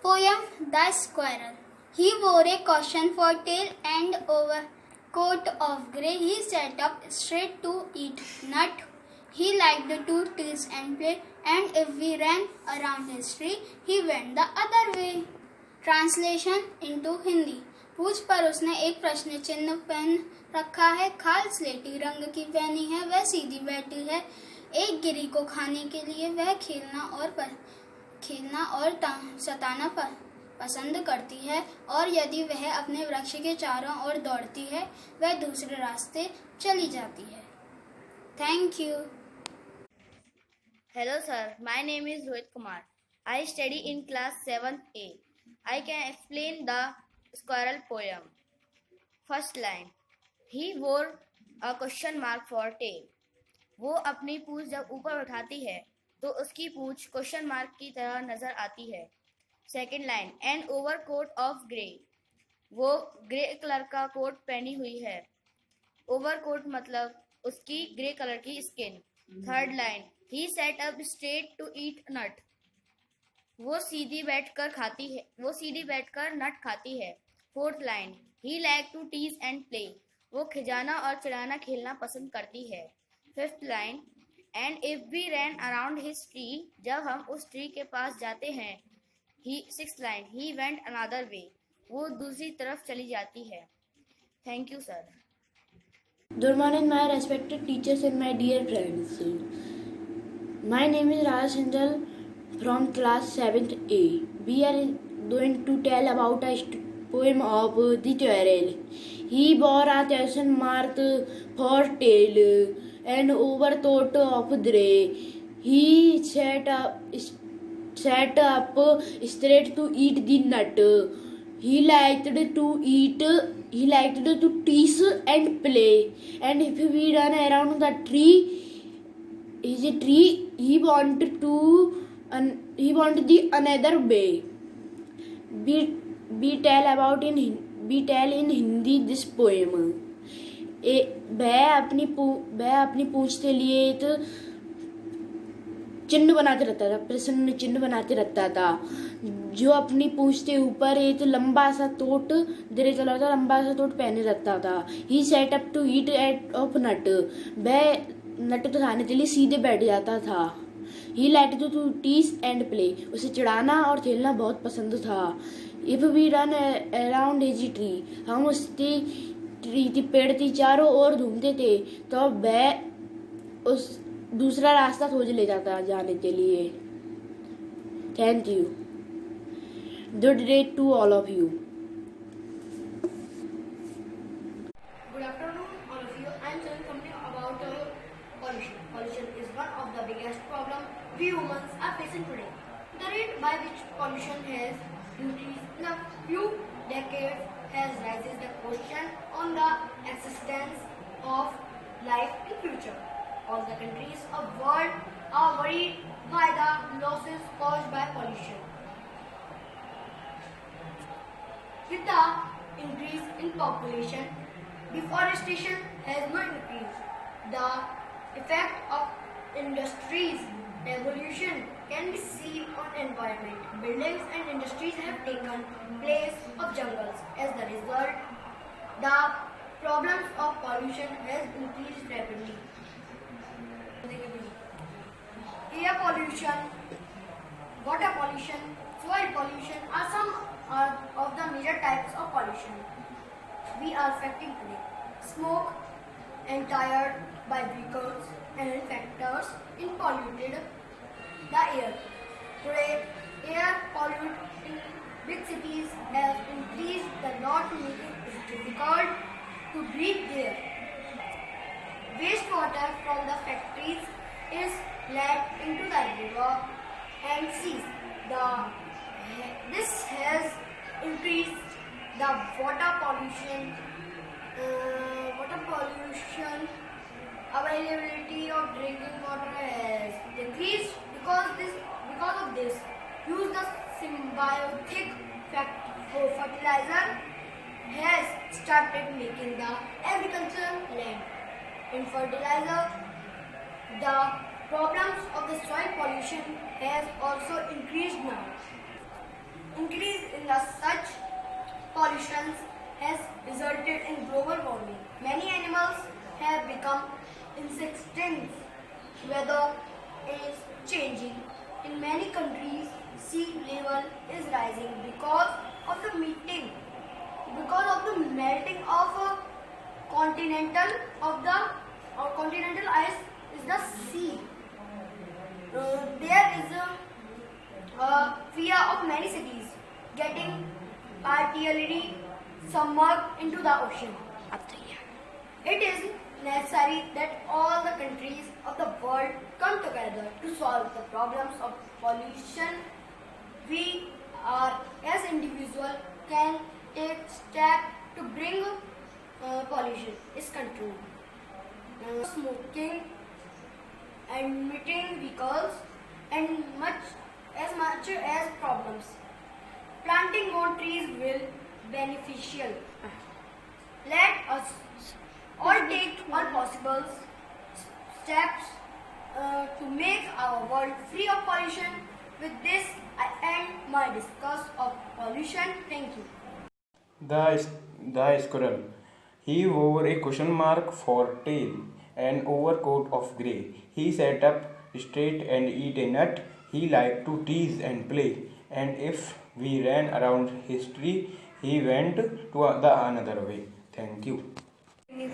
Poem The Squirrel. He wore a caution for tail and overcoat of grey. He sat up straight to eat nut. He liked to tease and play, and if we ran around his tree, he went the other way. Translation into Hindi. पूछ पर उसने एक प्रश्न चिन्ह पहन रखा है, खाल स्लेटी रंग की पहनी है, वह सीधी बैठी है एक गिरी को खाने के लिए। वह खेलना और सताना पसंद करती है, और यदि वह अपने वृक्ष के चारों ओर दौड़ती है, वह दूसरे रास्ते चली जाती है। Thank you. Hello sir, my name is Rohit Kumar. I study in class 7th A. I can explain the squirrel poem. First line. He wore a question mark for tail. वो अपनी पूंछ जब ऊपर उठाती है तो उसकी पूंछ क्वेश्चन मार्क की तरह नजर आती है। Second line. An overcoat of grey. वो ग्रे कलर का कोट पहनी हुई है। ओवरकोट मतलब उसकी ग्रे कलर की skin. Third line. He sat up straight to eat nut. वो सीधी बैठकर नट खाती है। Fourth line. He liked to tease and play. वो खिजाना और चिढ़ाना खेलना पसंद करती है। Fifth line. And if we ran around his tree, जब हम उस ट्री के पास जाते हैं। Sixth line. He went another way. वो दूसरी तरफ चली जाती है। Thank you sir. Good morning, my respected teachers and my dear friends. My name is Raj Singhal from class 7th A. We are going to tell about a poem of the squirrel. He wore a question mark for tail and overcoat of grey. He sat up straight to eat the nut. He liked to tease and play, and if we run around the tree, he wanted the another way. We tell in Hindi this poem. वह अपनी पूंछ के लिए एक चिन्ह बनाते रहता था, प्रसन्न चिन्ह बनाते रहता था, जो अपनी पूंछ के ऊपर एक लंबा सा तोट ग्रे कलर का लंबा सा तोट पहने रहता था। He sat up to eat at of nut. वह नट खाने के लिए सीधे बैठ जाता था। He like to tease and play. उसे चिढ़ाना और खेलना बहुत पसंद था। If we run around his tree, हम उसकी पेड़ की चारों ओर घूमते थे तो वह उस दूसरा रास्ता खोज ले जाता जाने के लिए। Thank you. Good day to all of you. Good afternoon, all of you. I am telling something about pollution. Pollution is one of the biggest problems we humans are facing today. The rate by which pollution has increased in a few decades has raises the question on the existence of life in future. All the countries of the world are worried by the losses caused by pollution. With the increase in population, deforestation has not increased. The effect of industries revolution can be seen on environment. Buildings and industries have taken place of jungles. As the result, the problems of pollution has increased rapidly. Air pollution, water pollution, soil pollution are some of the major types of pollution we are facing today. Smoke and tired by vehicles and factors in polluted the air. Today, air pollute in big cities has increased the lot, making it difficult to breathe there. Wastewater from the factories is let into the river and seas. This has increased the water pollution. Availability of drinking water has decreased because of this. Use the symbiotic fertilizer has started making the agricultural land. In fertilizer, the problems of the soil pollution has also increased now. resulted in global warming. Many animals have become extinct. Weather is changing. In many countries, sea level is rising because of the melting of continental ice is the sea. There is a fear of many cities getting partially submerged into the ocean. It is necessary that all the countries of the world come together to solve the problems of pollution. We are, as individuals, can take steps to bring pollution is controlled. Smoking, emitting vehicles, and much as problems. Planting more trees will beneficial. Let us all take all possible steps to make our world free of pollution. With this, I end my discuss of pollution. Thank you. The squirrel. He wore a question mark for tail and overcoat of grey. He sat up straight and eat a nut. He liked to tease and play. And if we ran around his tree, he went to the another way. Thank you.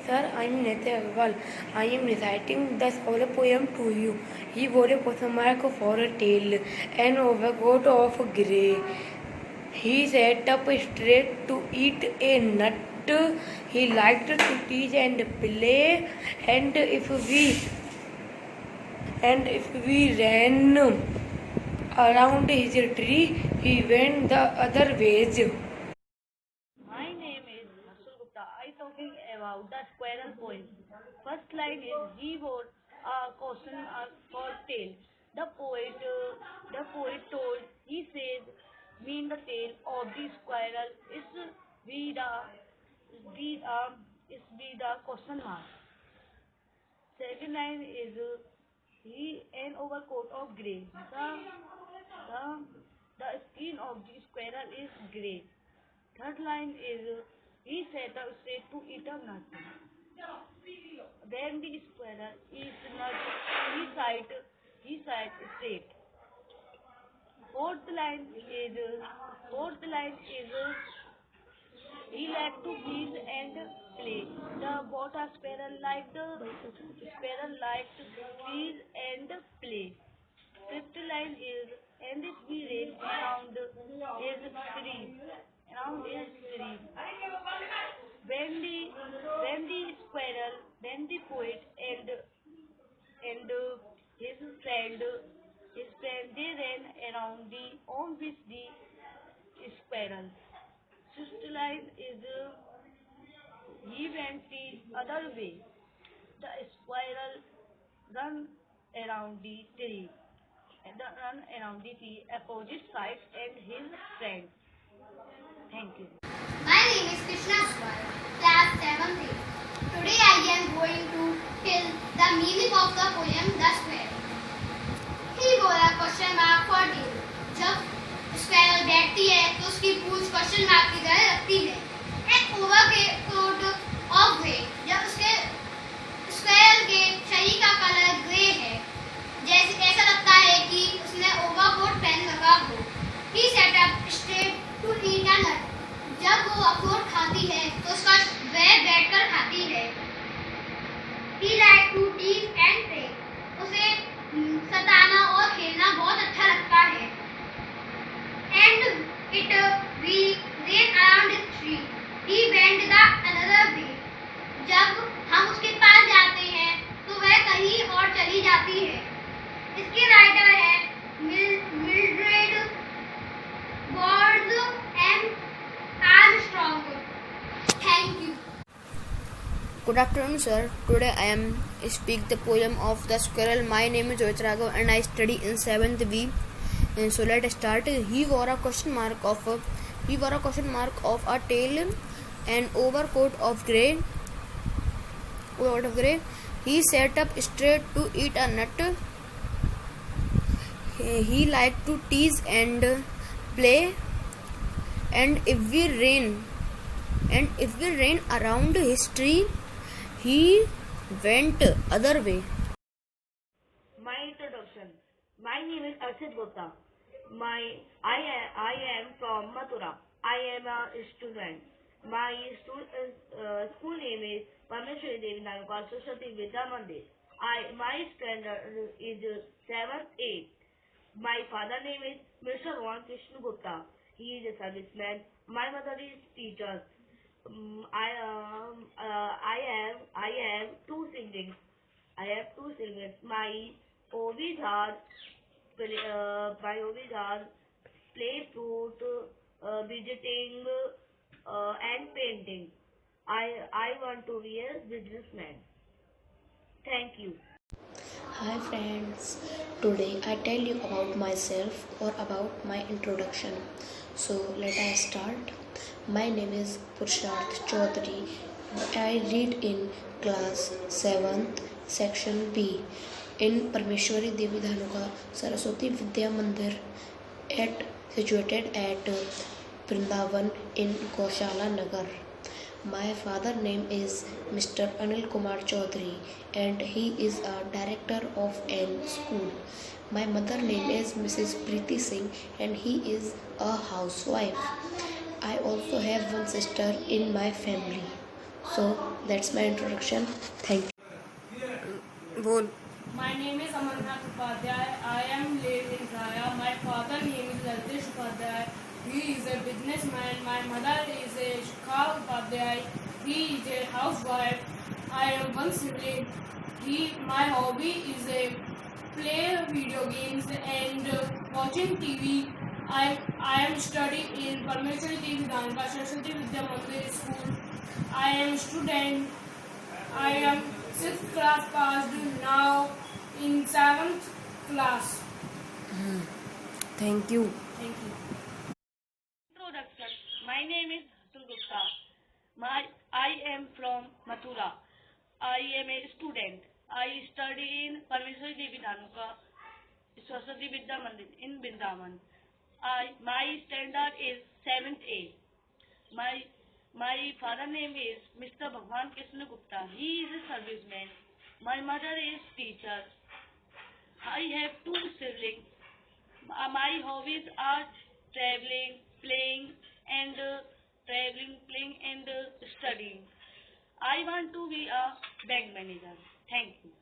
Sir, I am Nitya Agarwal. I am reciting the scholar poem to you. He wore a question mark for a tail and overcoat of grey. He sat up straight to eat a nut. He liked to tease and play. And if we ran around his tree, he went the other ways. My name is Harshul Gupta. I talking about the squirrel poem. First line is he wore a caution for tail. The poet told, he says, mean the tail of the squirrel is be the question mark. Second line is he an overcoat of grey. The skin of the squirrel is grey. Third line is he sat up straight to eat a nut. When the squirrel eats nut, he sat straight. Fourth line is he liked to tease and play. The water squirrel liked to tease and play. Fifth line is and if we rain around is tree. When the poet and his friend they ran around with the squirrel. Sixth line is he went the other way. The squirrel run around the tree opposite side and his friend. Thank you. My name is Krishna Swar, class 7th A. Today I am going to tell the meaning of the poem The Squirrel. He wore a question mark for tail. जब squirrel बैठती है तो उसकी पूंछ question mark की तरह लगती है. And overcoat of grey. जब उसके स्क्वायरल के शरीर का कलर ग्रे है, जैसे ऐसा लगता है कि उसने ओवरकोट पहन रखा हो. He sat up straight to eat a nut. जब वो अखरोट खाती है तो उसका वह बैठकर खाती है. He liked to tease and play. उसे सताना और खेलना बहुत अच्छा लगता है. And we ran around his tree. He went the another way. जब हम उसके पास जाते हैं तो वह कहीं और चली जाती है. इसके राइटर है Mildred boards and Armstrong. Thank you. Good afternoon, sir. Today I am speak the poem of the squirrel. My name is Rohit Raghav and I study in 7th B. And so let us start. He wore a question mark of a tail and overcoat of grey. He sat up straight to eat a nut. He liked to tease and play. And if we ran And if we ran around history, he went other way. My introduction. My name is Arshit Gupta. I am from Mathura. I am a student. My school name is Parmeshwari Devi Nanuka Saraswati Vidya Mandir. My standard is 7th A. My father name is Mr. Ron Krishna Gupta. He is a serviceman. My mother is teacher. I have two siblings. My hobbies are play fruit, visiting, and painting. I want to be a businessman. Thank you. Hi friends, today I tell you about myself or about my introduction. So let us start. My name is Pursharth Chaudhary. I read in class 7th section B in Parmeshwari Devi Dhanuka Saraswati Vidya Mandir situated at Vrindavan in Goshala Nagar. My father name is Mr. Anil Kumar Chaudhary and he is a director of an school. My mother name is Mrs. Preeti Singh and he is a housewife. I also have one sister in my family. So that's my introduction. Thank you. My name is Amarnath Upadhyay. I am live in Raya. My father name is Laltesh Upadhyay. He is a businessman. My mother is a Shikha Upadhyay. He is a housewife. I am one sibling. My hobby is a play video games and watching TV. I am studying in Parmeshwari Devi Dhanuka Saraswati Vidya Mandir School. I am student. I am 6th class passed now in 7th class. Thank you. Thank you. Introduction. My name is Atul Gupta. I am from Mathura. I am a student. I study in Parmeshwari Devi Dhanuka Saraswati Vidya Mandir in Vrindavan. My standard is 7th A. My father name is Mr. Bhagwan Krishna Gupta. He is a serviceman. My mother is teacher. I have two siblings. My hobbies are traveling, playing, and studying. I want to be a bank manager. Thank you.